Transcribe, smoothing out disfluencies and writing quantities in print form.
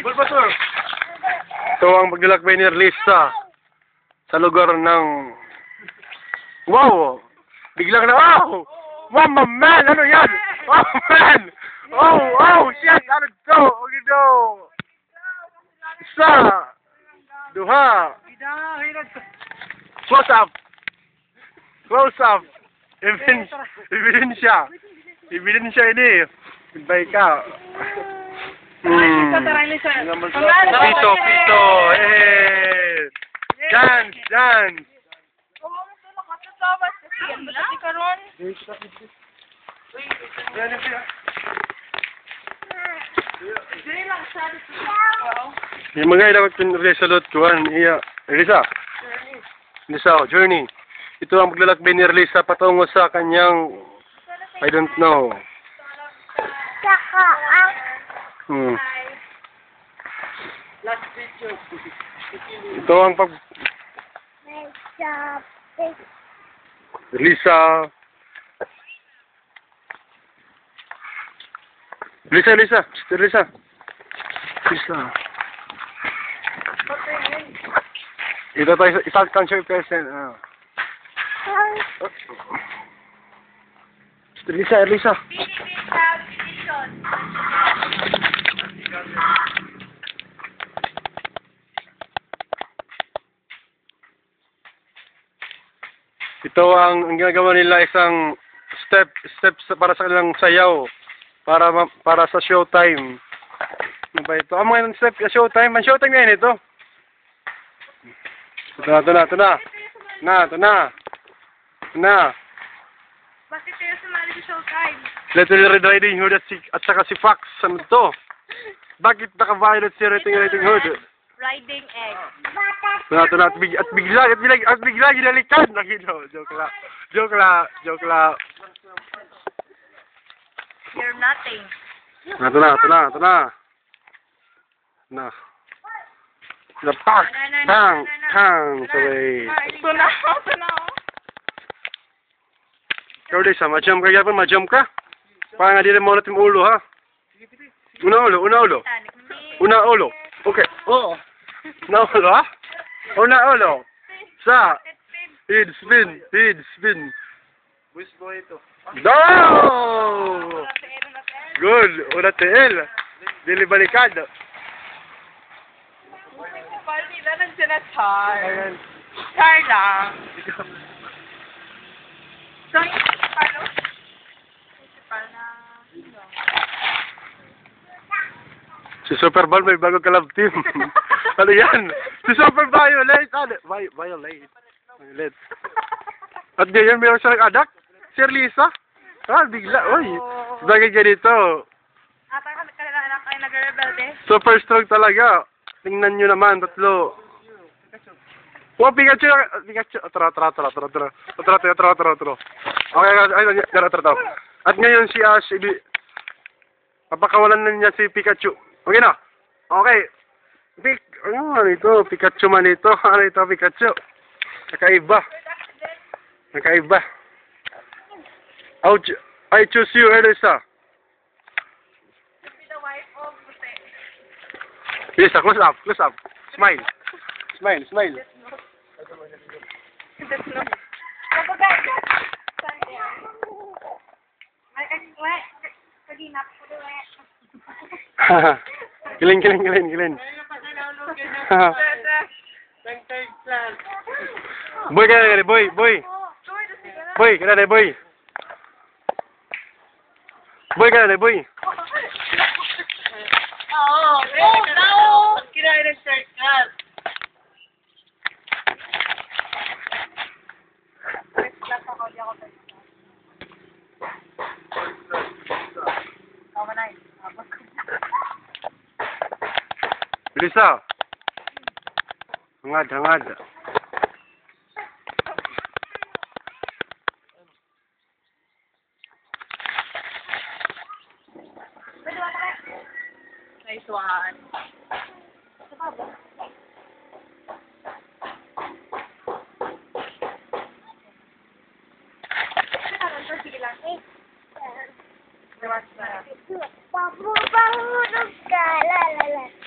Bulbasaur. Ito ang paglalakbay ni Lisa sa lugar ng... Wow! Biglang na, wow! Wow, man! Ano yan? Oh, man! Oh, oh, shit! Ano to? Okay, do! Isa! Duha! Close up! Close up! Ebidensya! Ebidensya ini! Goodbye ka! Pito, pito! Eh! Dance! Dance! Yung mga dapat pinresolute ko iya Elisa. Elisa, journey. Ito ang paglalakbay ni Elisa patungo sa kanyang I don't know. Saka Last video. Ito ang pag Elisa. Elisa, Elisa. Elisa. Elisa. Ito tayo isa country person. Elisa, Elisa. Ito ang ginagawa nila isang step para sa kanilang sayaw para sa showtime. Ano ba ito? Ang mga step sa showtime. Ang showtime ngayon ito. Ito na. bakit kayo sumali sa showtime? Little Red Riding Hood at saka si Fox. Ano to? Bakit naka-violet si Riding Hood? Riding egg. Ito na. At bigla ginalikan. Joke la. You're nothing. Ito na. Napak! Tang! Sabay. Ito na. Ikaw Lisa, ma-jump ka yapon, ma-jump ka? Para nga di rin mo natin ulo, ha? Una ulo. Okay. Oo. Una ulo, ha? Una ulo. Sa. Head spin. Wish boy ito. No! Good. Una TL. Dili balikad. Paano nila nandiyan na Char? Char lang. So, paano? Si Super Ball may bagong kalab team. Ano yan? Si Super Violet. Violet. At ngayon mayroon siya nag-adak. Si Lisa. Bigla. Uy. Bagay ganito. Ata ka nagkalala kayo nag-rebelde? Super strong talaga. Tingnan nyo naman, tatlo. Oh, Pikachu! Tara. Okay, tara. At ngayon si Ash, papakawalan na niya si Pikachu. Okay na? Okay. Ano ito? Pikachu man ito. Ano ito, Pikachu? Nakaiba. I choose you, Elisa. Be the wife of Jose. Elisa, close up. Smile. That's no. Ay, kaginap ko doon. Giling. Boy, kaya boy. Boy, kaya boy. Boy, kaya boy. Oo. No! Kinain ng shortcut. Elisa. Hangad. Nice one. Sige lang. Pabubahulog ka, lalala.